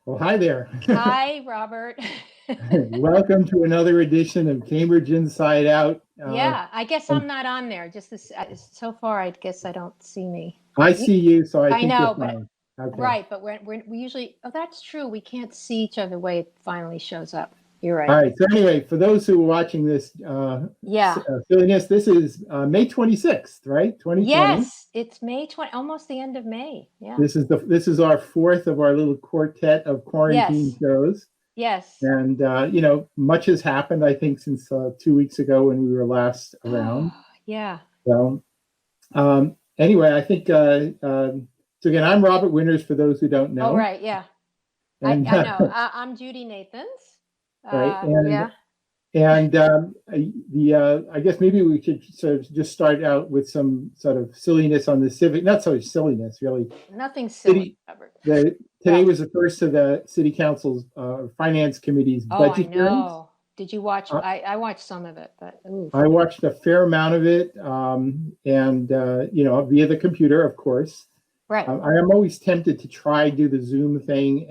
Well, hi there. Hi, Robert. Welcome to another edition of Cambridge Inside Out. Yeah, I guess And I'm not on there. Just this, so far, I guess I don't see me. I You- see you, so I I think you're know, but fine. Okay. right, but we usually, oh, that's true. We can't see each other the way it finally shows up. You're All right. right. So anyway, for those who are watching this Yeah. silliness, this is May 26th, right? 2020. Yes, it's May 20, almost the end of May. Yeah. This is our fourth of our little quartet of quarantine Yes. shows, Yes. and much has happened. I think since 2 weeks ago when we were last around. Yeah. So anyway, I think so. Again, I'm Robert Winters. For those who don't Oh, know, right. Yeah. and I know. I'm Judy Nathans. right, and Yeah. I guess maybe we should sort of just start out with some sort of silliness on the civic, not so much silliness, really. Nothing silly, City, Robert. today Well, was the first of the City Council's Finance Committee's oh, I budget hearings. know. Did you watch? Uh, I watched some of it, but ooh. I watched a fair amount of it, and via the computer, of course. Right. I am always tempted to try do the Zoom thing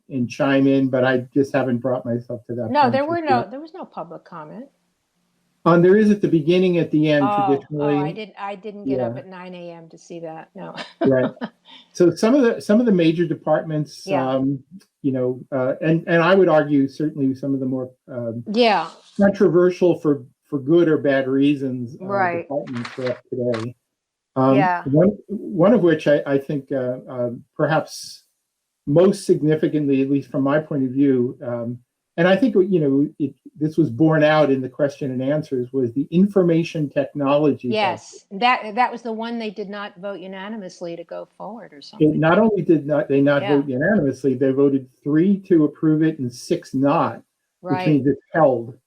and chime in, but I just haven't brought myself to that No, point. there was no public comment. There is at the beginning, at the end, Oh, traditionally. I didn't get up Yeah, at 9 a.m. to see that. No. right. So some of the major departments, Yeah. and I would argue certainly some of the more Yeah. controversial for good or bad reasons Right. departments were up today. Yeah. One of which I think perhaps most significantly, at least from my point of view, and I think this was borne out in the question and answers, was the information technology budget. Yes. That was the one they did not vote unanimously to go forward or It something. not only did not they not Yeah. vote unanimously, they voted 3 to approve it and 6 not, which Right. means it's held.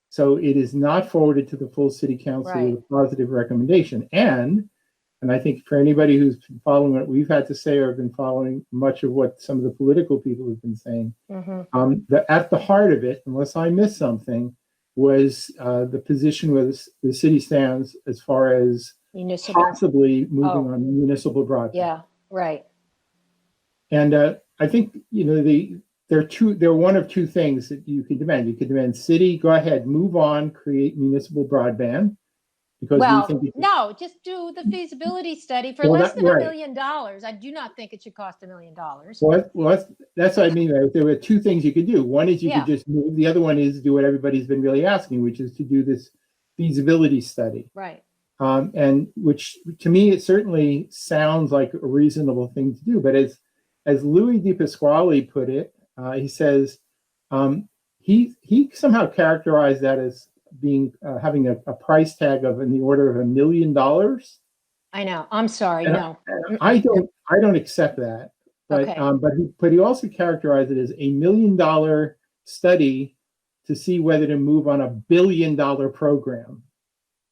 So it is not forwarded to the full city council with Right. a positive recommendation. And I think for anybody who's been following what we've had to say or have been following much of what some of the political people have been saying, at the heart of it, unless I missed something, was the position where the city stands as far as Municipal. possibly moving Oh, on municipal broadband. yeah. Right. And I think there are one of two things that you could demand. You could demand city, go ahead, move on, create municipal broadband, because we Well, think no, just do the feasibility study for well less that than $1 right. million. I do not think it should cost $1 million. That's what I mean. Right? There were two things you could do. One is you could Yeah. just move. The other one is do what everybody's been really asking, which is to do this feasibility study. Right. And which to me, it certainly sounds like a reasonable thing to do. But as Louis DePasquale put it, he says he somehow characterized that as being having a price tag of in the order of $1 million. I know. I'm sorry. And No. I don't accept that. But Okay. but he also characterized it as $1 million study to see whether to move on $1 billion program.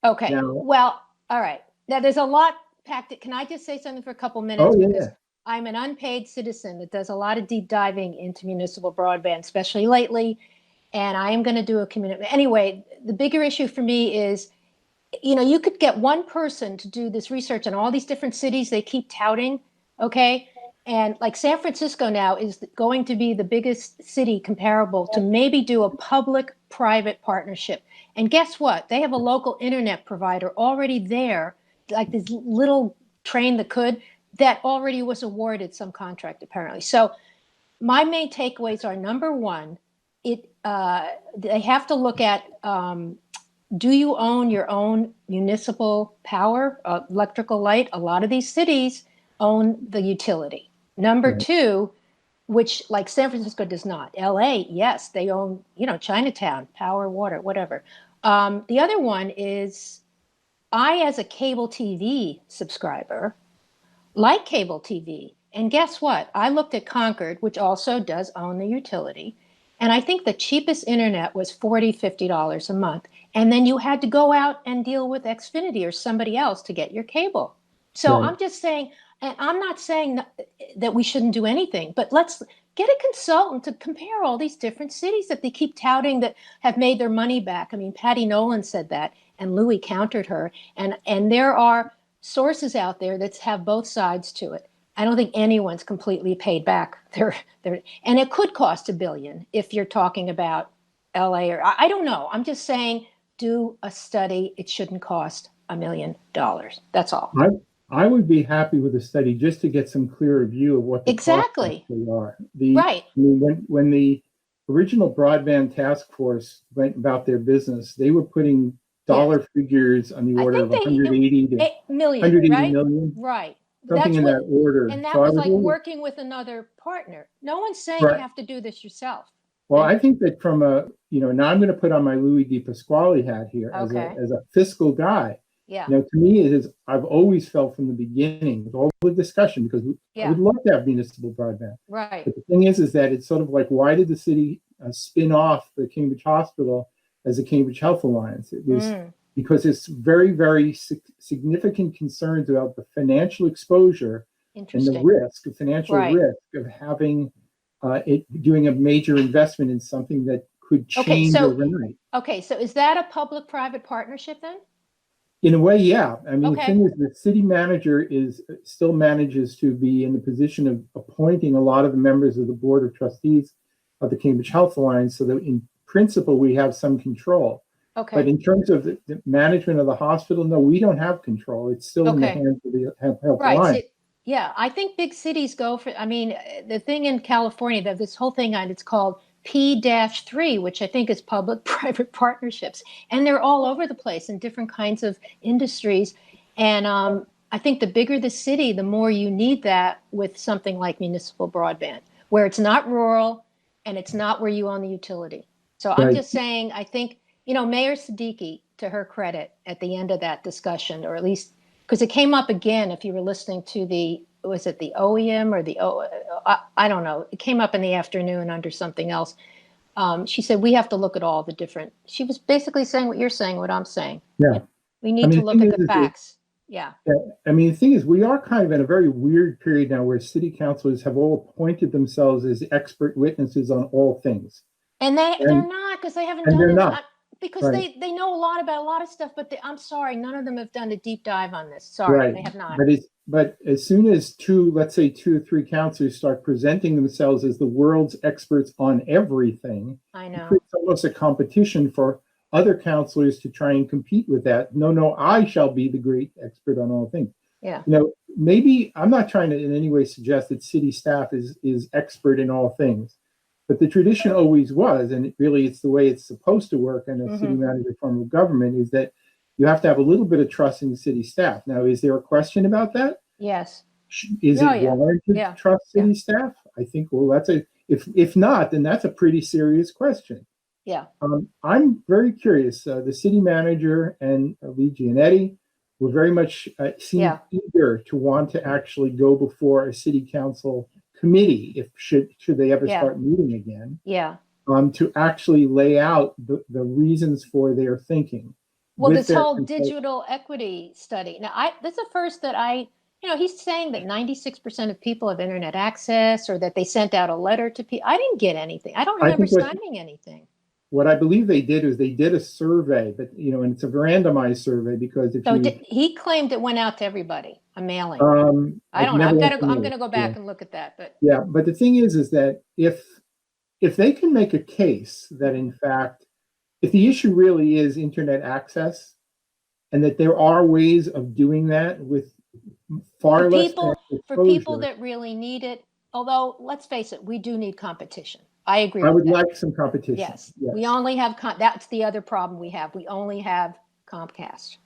Okay. Now, Well, all right. Now there's a lot packed. Can I just say something for a couple oh minutes? Because yeah, I'm an unpaid citizen that does a lot of deep diving into municipal broadband, especially lately. And I am going to do a community. Anyway, the bigger issue for me is, you could get one person to do this research in all these different cities they keep touting. Okay. And like San Francisco now is going to be the biggest city comparable to maybe do a public private partnership. And guess what? They have a local internet provider already there, like this little train that already was awarded some contract apparently. So my main takeaways are number one, they have to look at do you own your own municipal power, electrical light? A lot of these cities own the utility. Number right. two, which like San Francisco does not. LA, yes, they own, Chinatown, power, water, whatever. The other one is as a cable TV subscriber, like cable TV. And guess what? I looked at Concord, which also does own the utility. And I think the cheapest internet was $40, $50 a month. And then you had to go out and deal with Xfinity or somebody else to get your cable. So Right. I'm just saying, and I'm not saying that we shouldn't do anything, but let's get a consultant to compare all these different cities that they keep touting that have made their money back. I mean, Patty Nolan said that, and Louis countered her. And there are sources out there that have both sides to it. I don't think anyone's completely paid back and it could cost $1 billion if you're talking about LA or I don't know. I'm just saying, do a study. It shouldn't cost $1 million. That's all. I would be happy with a study just to get some clearer view of what the Exactly. costs actually are. Right. I mean, when the original broadband task force went about their business, they were putting dollar figures on the order of 180 to million, 180 right? million, Right. something in that order. And that So was like working with another partner. No one's saying you have to do this yourself. Well, I think that from now I'm going to put on my Louis Di Pasquale hat here as a fiscal guy. Yeah. To me, I've always felt from the beginning with all the discussion, because I would love to have municipal broadband. Right. But the thing is that it's sort of like, why did the city spin off the Cambridge Hospital as the Cambridge Health Alliance? It was because it's very, very significant concerns about the financial exposure and the risk, financial risk of having doing a major investment in something that could change overnight. Okay, so is that a public-private partnership then? In a way, yeah. I mean, the thing is, the city manager still manages to be in the position of appointing a lot of the members of the board of trustees of the Cambridge Health Alliance, so that in principle we have some control. Okay. But in terms of the management of the hospital, no, we don't have control. It's still in the hands of the Health Alliance. Yeah, I think big cities go for, I mean, the thing in California, that this whole thing, it's called P-3, which I think is public-private partnerships. And they're all over the place in different kinds of industries. And I think the bigger the city, the more you need that with something like municipal broadband, where it's not rural and it's not where you own the utility. So I'm just saying, I think, Mayor Siddiqui, to her credit, at the end of that discussion, or at least, because it came up again, if you were listening to was it the OEM or I don't know. It came up in the afternoon under something else. She said, we have to look at all the different, she was basically saying what you're saying, what I'm saying. Yeah. We need to look at the facts. Yeah. I mean, the thing is, we are kind of in a very weird period now where city councilors have all appointed themselves as expert witnesses on all things. And they're not, because they haven't done it. Because they know a lot about a lot of stuff, but I'm sorry, none of them have done a deep dive on this. Sorry, they have not. But as soon as let's say two or three councilors start presenting themselves as the world's experts on everything, I know it's almost a competition for other councilors to try and compete with that. No, I shall be the great expert on all things. Yeah. Maybe I'm not trying to in any way suggest that city staff is expert in all things. But the tradition always was, and it's the way it's supposed to work in a city manager form of government, is that you have to have a little bit of trust in the city staff. Now, is there a question about that? Yes. Is it warranted to trust city staff? I think, that's if not, then that's a pretty serious question. Yeah. I'm very curious. The city manager and Lee Gianetti were very much seem eager to want to actually go before a city council committee, should they ever start meeting again, to actually lay out the reasons for their thinking. Well, this whole digital equity study. Now, this is the first that he's saying that 96% of people have internet access, or that they sent out a letter to people. I didn't get anything. I don't remember signing anything. What I believe they did is they did a survey, but and it's a randomized survey, because he claimed it went out to everybody, a mailing. I don't know. I'm gonna go back and look at that. But but the thing is that if they can make a case that in fact, if the issue really is internet access, and that there are ways of doing that with far less for people that really need it. Although, let's face it, we do need competition. I agree. I would like some competition. Yes. We only have that's the other problem we have. We only have Comcast.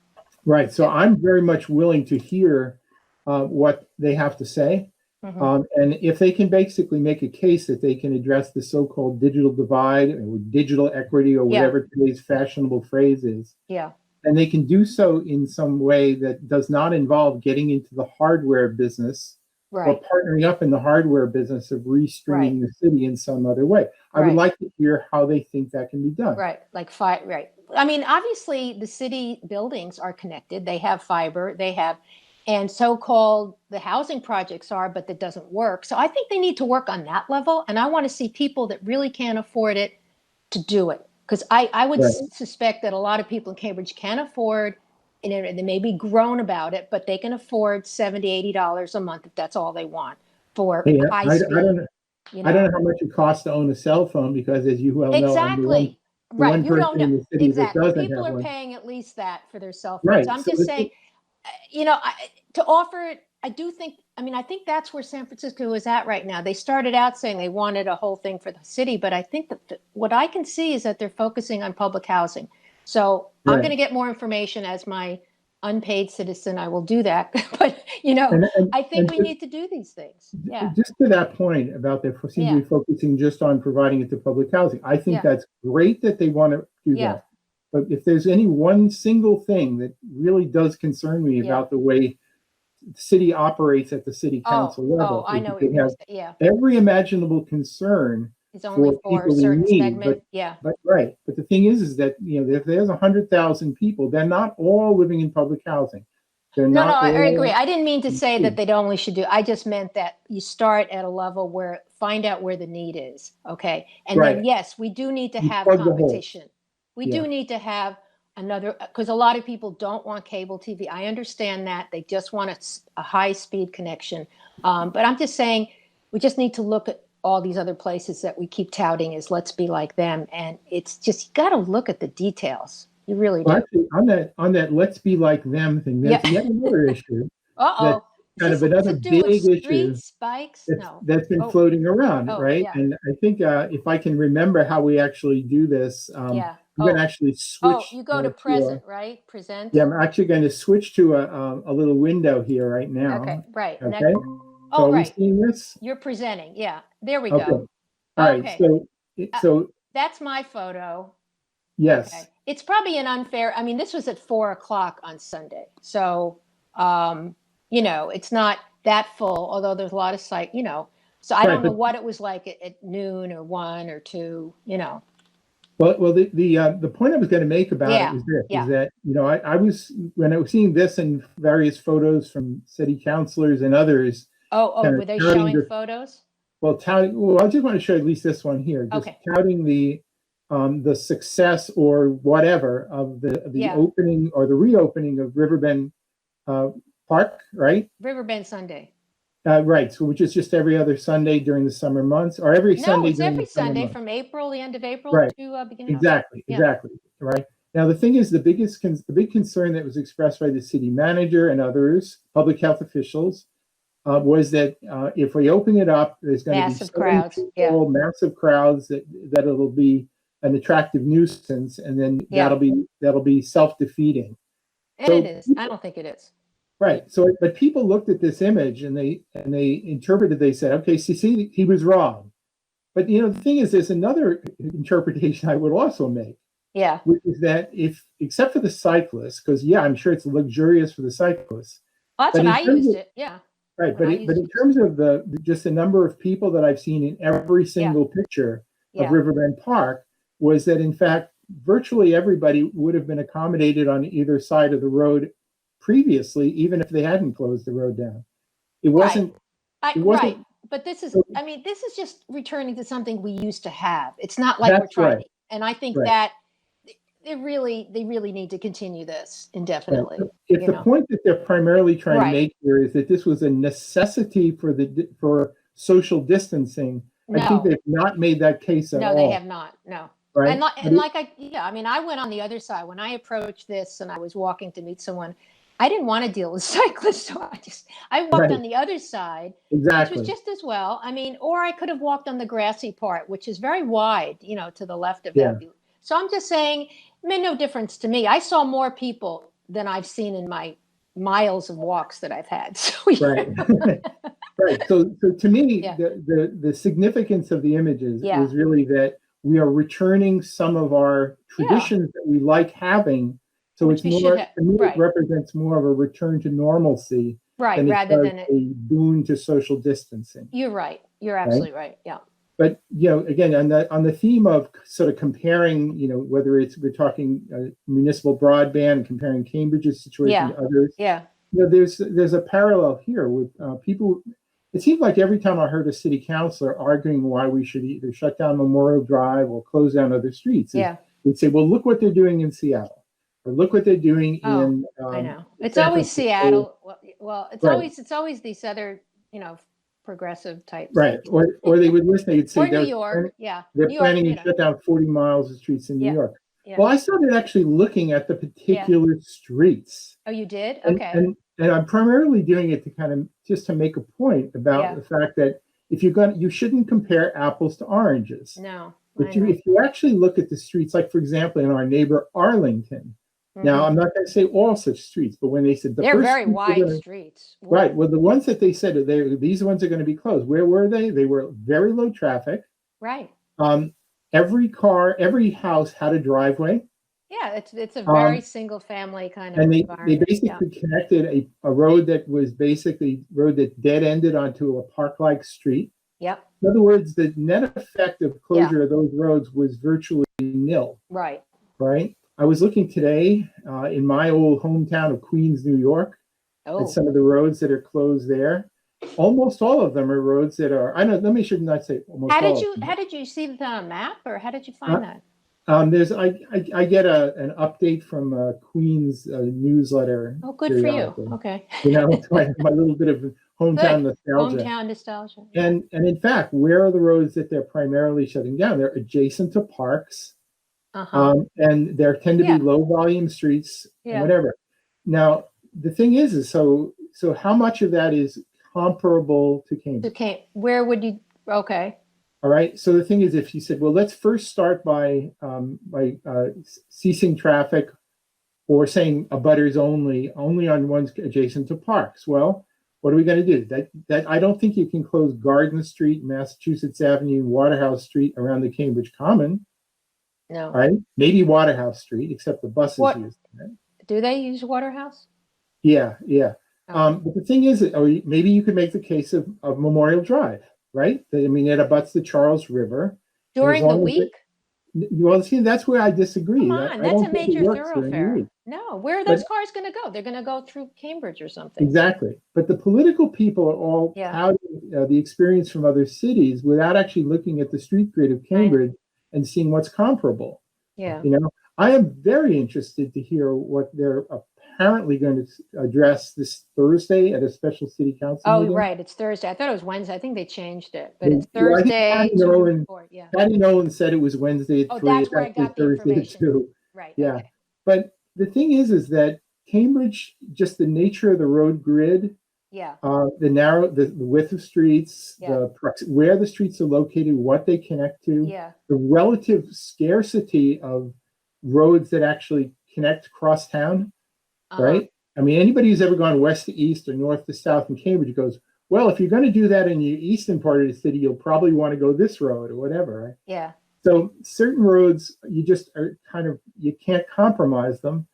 Right. So I'm very much willing to hear what they have to say. And if they can basically make a case that they can address the so-called digital divide or digital equity, or whatever today's fashionable phrase is. Yeah. And they can do so in some way that does not involve getting into the hardware business, or partnering up in the hardware business of restreaming the city in some other way. I would like to hear how they think that can be done. Right. I mean, obviously, the city buildings are connected. They have fiber. And so-called the housing projects are, but that doesn't work. So I think they need to work on that level. And I want to see people that really can't afford it to do it. Because I would suspect that a lot of people in Cambridge can afford and they may be grown about it, but they can afford $70, $80 a month if that's all they want for Hey, high I speed. don't know. You I don't know, know how much it costs to own a cell phone because, as you well know, I'm exactly. the Right. one You don't person know in the city that exactly. doesn't People have are one. paying at least that for their cell phone. Right. So I'm So just saying, to offer it, I do think, I mean, I think that's where San Francisco is at right now. They started out saying they wanted a whole thing for the city, but I think that what I can see is that they're focusing on public housing. So I'm going to get more information as my unpaid citizen. I will do that. But, I think we need to do these things. Yeah. just to that point about they seem to be focusing just on providing it to public housing. I think that's great that they want to do that. But if there's any one single thing that really does concern me about the way the city operates at the city council level, I know what they you're have saying. Yeah. every imaginable concern It's only for a people in certain need. segment. But right. But the thing is that if there's 100,000 people, they're not all living in public housing. They're No, not I all agree. I didn't mean to say that they only should do. I just meant that you start at a level where find out where the need is. Okay. And then, yes, we do need to have plug the holes. competition. We do need to have another, because a lot of people don't want cable TV. I understand that. They just want a high speed connection. But I'm just saying we just need to look at all these other places that we keep touting as let's be like them. And it's just, you got to look at the details. You really do. Well, actually, on that let's be like them thing, that's yet another issue. Uh-oh. Kind of another big issue spikes? that's been floating around, right? Yeah. And I think if I can remember how we actually do this, I'm going to actually switch. You go to present, right? Present. Yeah, I'm actually going to switch to a little window here right now. Okay, right. Okay. So are we seeing this? You're presenting. Yeah, there we go. All right. So that's my photo. Yes. Okay. It's probably an unfair. I mean, this was at 4:00 on Sunday, so it's not that full. Although there's a lot of site, So I don't know what it was like at noon or 1 or 2. Well, the point I was going to make about it was this: is that I was when I was seeing this and various photos from city councilors and others. Were they showing photos? Well, I just want to show at least this one here. Just touting the success or whatever of the opening or the reopening of Riverbend Park, right? Riverbend Sunday. Right. So which is just every other Sunday during the summer months, or every Sunday. It's every Sunday from April, the end of April to beginning. Exactly. Right. Now the thing is, the big concern that was expressed by the city manager and others, public health officials, was that if we open it up, there's going to be massive crowds, massive crowds that it'll be an attractive nuisance, and then that'll be self-defeating. And it is. I don't think it is. Right. So, but people looked at this image and they interpreted. They said, "Okay, see, he was wrong." But the thing is, there's another interpretation I would also make. Yeah. Which is that except for the cyclists, because I'm sure it's luxurious for the cyclists. Well, that's what I used it. Yeah. Right, but in terms of just the number of people that I've seen in every single picture of Riverbend Park, was that in fact virtually everybody would have been accommodated on either side of the road previously, even if they hadn't closed the road down. It wasn't. Right, but this is. I mean, this is just returning to something we used to have. It's not like we're trying. And I think that they really need to continue this indefinitely. Right. If the point that they're primarily trying to make here is that this was a necessity for social distancing, I think they've not made that case at all. No, they have not. No. Right. I mean, I went on the other side when I approached this and I was walking to meet someone. I didn't want to deal with cyclists, so I walked on the other side, which was just as well. I mean, or I could have walked on the grassy part, which is very wide, to the left of that. So I'm just saying, it made no difference to me. I saw more people than I've seen in my miles of walks that I've had. So, right. Right. So to me, the significance of the images is really that we are returning some of our traditions that we like having. So it's more, to me, it represents more of a return to normalcy, rather than a boon to social distancing. You're right. You're absolutely right. Yeah. But again, on the theme of sort of comparing, whether we're talking municipal broadband, comparing Cambridge's situation to others, there's a parallel here with people. It seems like every time I heard a city councilor arguing why we should either shut down Memorial Drive or close down other streets, they'd say, "Well, look what they're doing in Seattle." or look what they're doing Oh, in I know. It's San always Francisco. Seattle. Well, Right, it's always these other, progressive types. right. Or they would listen, they'd say Or New York. Yeah. they're New York, planning to shut down 40 miles of streets in New yeah. York. Yeah. Well, I started actually looking at the Yeah. particular streets. Oh, you did? And, Okay. and I'm primarily doing it to kind of just to make a point about Yeah. the fact that if you shouldn't compare apples to oranges. No. If you actually look at the streets, like for example, in our neighbor Arlington, now I'm not going to say all such streets, but when they said They're very wide streets. right, well, the ones that they said these ones are going to be closed. Where were they? They were very low traffic. Right. Every house had a driveway. Yeah, it's a very single family kind of And they environment. basically connected a road that was basically road that dead ended onto a park-like street. Yep. In other words, the net effect of closure of those roads was virtually nil. Right. Right. I was looking today in my old hometown of Queens, New York, at some of the roads that are closed there. Almost all of them are roads that are. Let me should not say almost. How did you see it on a map, or how did you find that? I get an update from Queens newsletter. Oh, good for you. Okay. It's my little bit of hometown nostalgia. Hometown nostalgia. And in fact, where are the roads that they're primarily shutting down? They're adjacent to parks, and there tend to be low volume streets and whatever. Now the thing is so how much of that is comparable to Cambridge? Where would you? Okay. All right. So the thing is, if you said, well, let's first start by ceasing traffic, or saying abutters only on ones adjacent to parks. Well, what are we going to do? That I don't think you can close Garden Street, Massachusetts Avenue, Waterhouse Street around the Cambridge Common. No. Right? Maybe Waterhouse Street, except the buses use that. Do they use Waterhouse? Yeah. Oh. But the thing is, maybe you could make the case of Memorial Drive, right? I mean, it abuts the Charles River. During the week? Well, see, that's where I disagree. Come on, that's a major thoroughfare. No, where are those cars going to go? They're going to go through Cambridge or something. Exactly. But the political people are all touting the experience from other cities without actually looking at the street grid of Cambridge and seeing what's comparable. Yeah. I am very interested to hear what they're apparently going to address this Thursday at a special city council meeting. Right. It's Thursday. I thought it was Wednesday. I think they changed it, but it's Thursday. Patty Nolan said it was Wednesday at 3. That's where I got the Thursday at 2. Right. Yeah. Okay. But the thing is that Cambridge, just the nature of the road grid, the width of streets, where the streets are located, what they connect to, the relative scarcity of roads that actually connect across town, right? I mean, anybody who's ever gone west to east or north to south in Cambridge goes, well, if you're going to do that in the eastern part of the city, you'll probably want to go this road or whatever, right? Yeah. So certain roads, you just are you can't compromise them.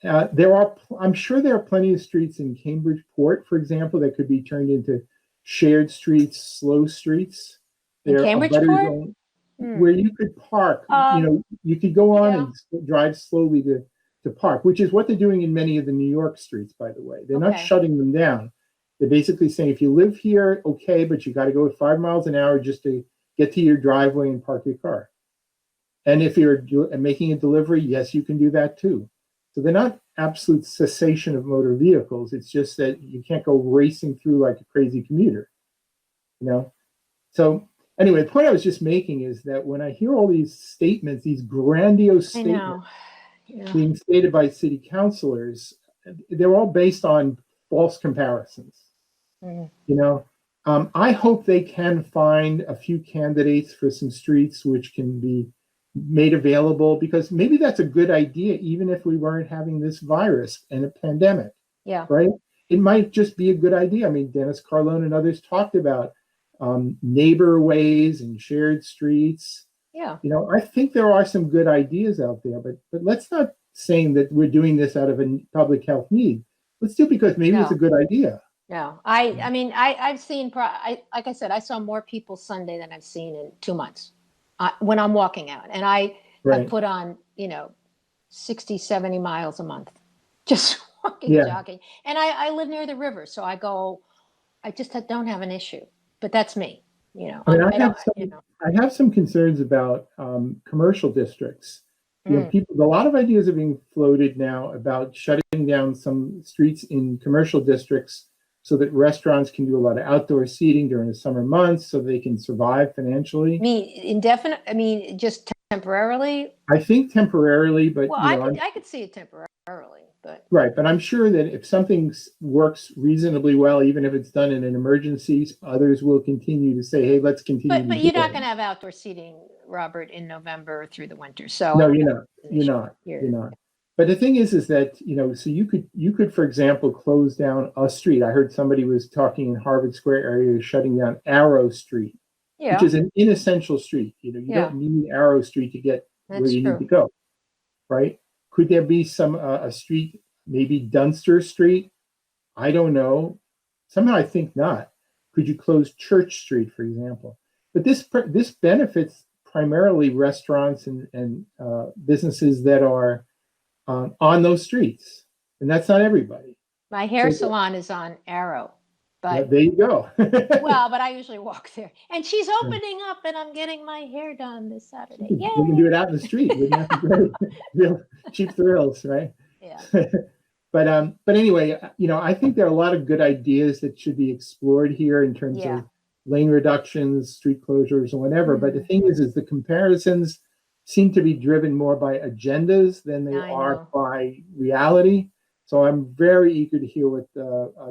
I'm sure there are plenty of streets in Cambridge Port, for example, that could be turned into shared streets, slow streets. In Cambridge Port? Where you could park, you could go on and drive slowly to park, which is what they're doing in many of the New York streets, by the way. They're not shutting them down. They're basically saying, if you live here, okay, but you got to go at 5 miles an hour just to get to your driveway and park your car. And if you're making a delivery, yes, you can do that too. So they're not absolute cessation of motor vehicles. It's just that you can't go racing through like a crazy commuter, So anyway, the point I was just making is that when I hear all these statements, these grandiose statements being stated by city councilors, they're all based on false comparisons. I hope they can find a few candidates for some streets which can be made available, because maybe that's a good idea, even if we weren't having this virus and a pandemic. Yeah. Right? It might just be a good idea. I mean, Dennis Carlone and others talked about neighbor ways and shared streets. Yeah. I think there are some good ideas out there, but let's not saying that we're doing this out of a public health need. Let's do it because maybe it's a good idea. No, I mean, I've seen, like I said, I saw more people Sunday than I've seen in 2 months when I'm walking out. And I put on, 60, 70 miles a month, just walking, jogging. And I live near the river. So I just don't have an issue, but that's me, I have some concerns about commercial districts. a lot of ideas are being floated now about shutting down some streets in commercial districts so that restaurants can do a lot of outdoor seating during the summer months so they can survive financially. I mean, indefinite, I mean, just temporarily? I think temporarily, but Well, I could see it temporarily, but. Right, but I'm sure that if something works reasonably well, even if it's done in an emergency, others will continue to say, "Hey, let's continue." But you're not going to have outdoor seating, Robert, in November through the winter. So no, you're not. But the thing is that so you could, for example, close down a street. I heard somebody was talking in Harvard Square area shutting down Arrow Street, which is an inessential street. You don't need Arrow Street to get where you need to go, right? Could there be a street, maybe Dunster Street? I don't know. Somehow I think not. Could you close Church Street, for example? But this benefits primarily restaurants and businesses that are on those streets, and that's not everybody. My hair salon is on Arrow. But there you go. Well, but I usually walk there. And she's opening up and I'm getting my hair done this Saturday. Yay! We can do it out in the street. We have to go real cheap thrills, right? Yeah. But anyway, I think there are a lot of good ideas that should be explored here in terms of lane reductions, street closures, and whatever. But the thing is the comparisons seem to be driven more by agendas than they are by reality. So I'm very eager to hear what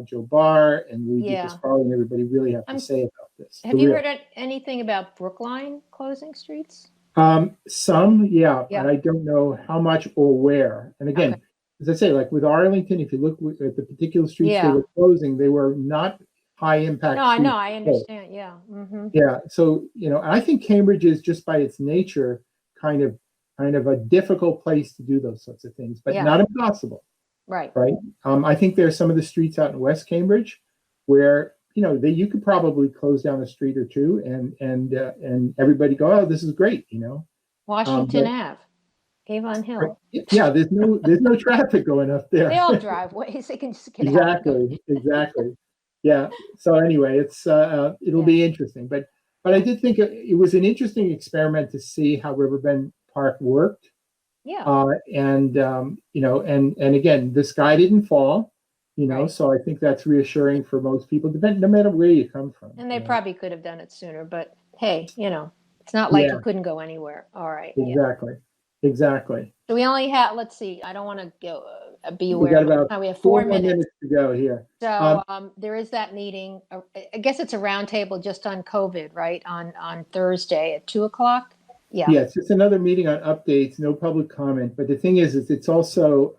Joe Barr and Luigi Pasquale and everybody really have to say about this. Have you heard anything about Brookline closing streets? Some, but I don't know how much or where. And again, as I say, like with Arlington, if you look at the particular streets they were closing, they were not high impact. No, I know, I understand. Yeah. Mm-hmm. Yeah. So, I think Cambridge is just by its nature kind of a difficult place to do those sorts of things, but not impossible. Right. I think there's some of the streets out in West Cambridge where you could probably close down a street or two and everybody go, oh, this is great, Washington Ave, Avon Hill. Yeah, there's no traffic going up there. They all driveways. They can just get exactly. Yeah. So anyway, it'll be interesting, but I did think it was an interesting experiment to see how Riverbend Park worked. Yeah. And again, the sky didn't fall, so I think that's reassuring for most people, no matter where you come from. And they probably could have done it sooner, but hey, it's not like you couldn't go anywhere. All right. Exactly. So we only have, let's see, I don't want to go be We aware. got about we have 4 minutes to go here. So there is that meeting. I guess it's a roundtable just on COVID, right? On Thursday at 2:00. Yeah. Yes, it's another meeting on updates, no public comment. But the thing is it's also,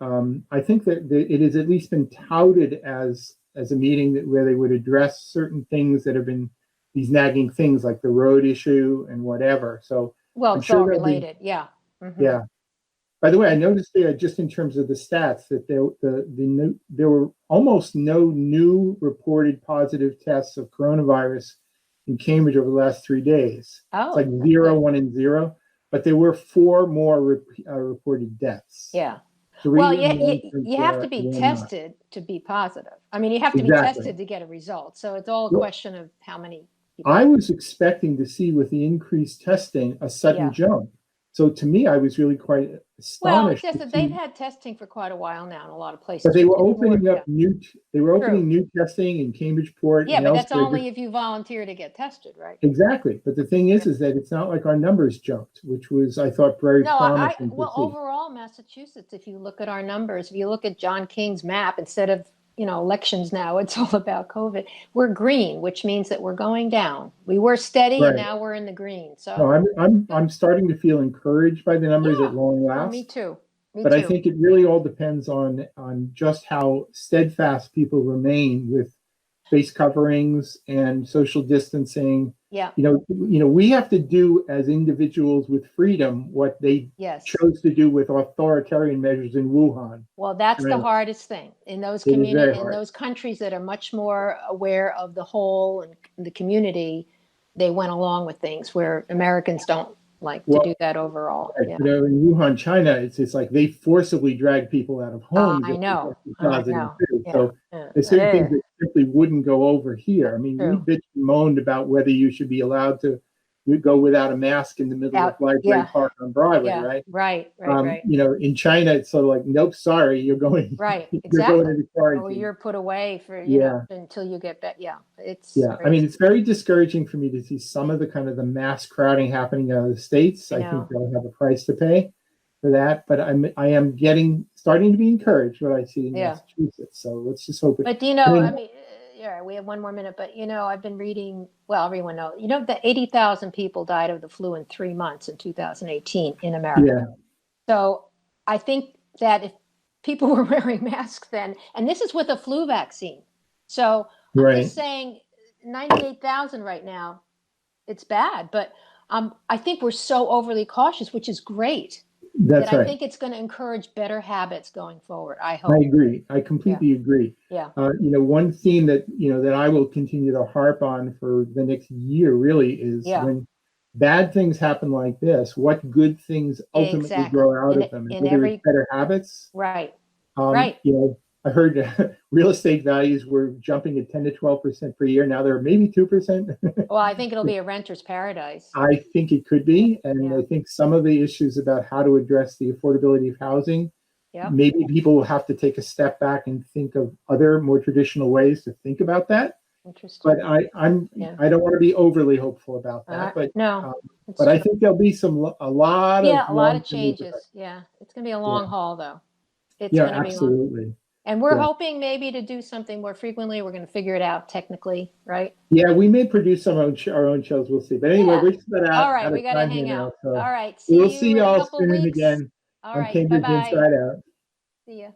I think that it has at least been touted as a meeting where they would address certain things that have been these nagging things like the road issue and whatever. So it's all related. Yeah. Mm-hmm. Yeah. By the way, I noticed there, just in terms of the stats, that there were almost no new reported positive tests of coronavirus in Cambridge over the last 3 days. Oh, it's like 0, 1, and 0, but there were 4 more reported deaths. Yeah. Well, you have to be tested to be positive. I mean, you have to be tested to get a result. So it's all a question of how many people. I was expecting to see with the increased testing a sudden jump. So to me, I was really quite astonished. Well, it's just that they've had testing for quite a while now in a lot of places. But they were opening up new testing in Cambridgeport. Yeah, but that's only if you volunteer to get tested, right? Exactly. But the thing is that it's not like our numbers jumped, which was, I thought, very promising. Overall, Massachusetts, if you look at our numbers, if you look at John King's map, instead of elections now, it's all about COVID. We're green, which means that we're going down. We were steady, and now we're in the green. So I'm starting to feel encouraged by the numbers at long last. Me too. But I think it really all depends on just how steadfast people remain with face coverings and social distancing. Yeah. We have to do as individuals with freedom what they chose to do with authoritarian measures in Wuhan. Well, that's the hardest thing in those communities, in those countries that are much more aware of the whole and the community. They went along with things where Americans don't like to do that overall. In Wuhan, China, it's like they forcibly drag people out of homes. I know. So there's certain things that simply wouldn't go over here. I mean, we bitched and moaned about whether you should be allowed to we go without a mask in the middle of Library yeah, Park on Broadway, yeah, right? right. You know, in China, it's sort of like, nope, sorry, you're going, Right, you're going exactly. into Or quarantine. you're put away for, Yeah. until you get back. Yeah, it's Yeah. I mean, it's very discouraging for me to see some of the kind of the mass crowding happening out of the States. I think they'll have a price to pay for that, but I am starting to be encouraged what I see in Massachusetts. So let's just hope it. But I mean, yeah, we have one more minute, but I've been reading, well, everyone knows, that 80,000 people died of the flu in 3 months in 2018 in America. Yeah. So I think that if people were wearing masks then, and this is with a flu vaccine. So I'm just saying 98,000 right now, it's bad, but I think we're so overly cautious, which is great. That's right. I think it's going to encourage better habits going forward. I hope. I agree. I completely agree. Yeah. One theme that, that I will continue to harp on for the next year really is when bad things happen like this, what good things ultimately grow out of them. And whether it's better habits. Right. Right. I heard real estate values were jumping at 10 to 12% per year. Now they're maybe 2%. Well, I think it'll be a renter's paradise. I think it could be. And I think some of the issues about how to address the affordability of housing, maybe people will have to take a step back and think of other more traditional ways to think about that. Interesting. But I don't want to be overly hopeful about that. But but I think there'll be a lot of changes. Yeah. It's going to be a long haul though. It's going to be absolutely. Long. And we're hoping maybe to do something more frequently. We're going to figure it out technically, right? Yeah, we may produce our own shows. We'll see. But anyway, we're just about out. All right, we got to hang out. So. All right, we'll see y'all soon again. All right, Cambridge bye-bye. Inside Out. See ya.